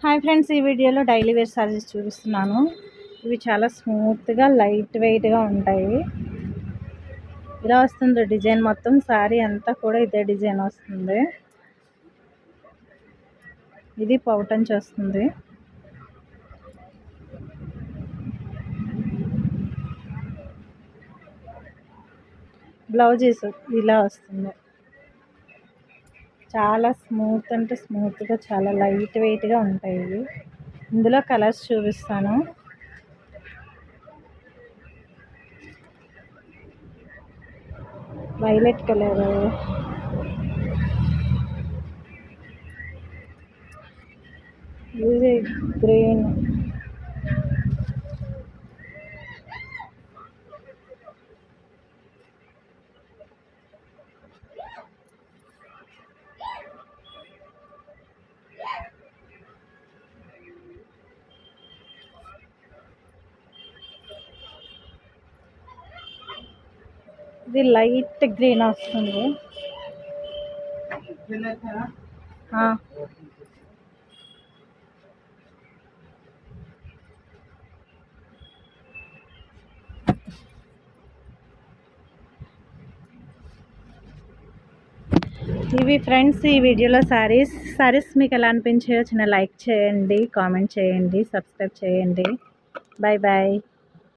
Hi friends, ఈ వీడియోలో daily wear saris చూపిస్తున్నాను. ఇవి చాలా స్మూత్గా లైట్ వెయిట్గా ఉంటాయి. ఇలా వస్తుంది డిజైన్, మొత్తం సారీ అంతా కూడా ఇదే డిజైన్ వస్తుంది. ఇది పౌటంచి వస్తుంది. బ్లౌజెస్ ఇలా వస్తుంది. చాలా స్మూత్ అంటే స్మూత్గా చాలా లైట్ వెయిట్గా ఉంటాయి ఇవి. ఇందులో కలర్స్ చూపిస్తాను. వైలెట్ కలర్, ఇది గ్రీన్, ఇది లైట్ గ్రీన్ వస్తుంది. ఇవి ఫ్రెండ్స్ ఈ వీడియోలో సారీస్ మీకు ఎలా అనిపించాయో చిన్న లైక్ చేయండి, కామెంట్ చేయండి, సబ్స్క్రైబ్ చేయండి. Bye bye.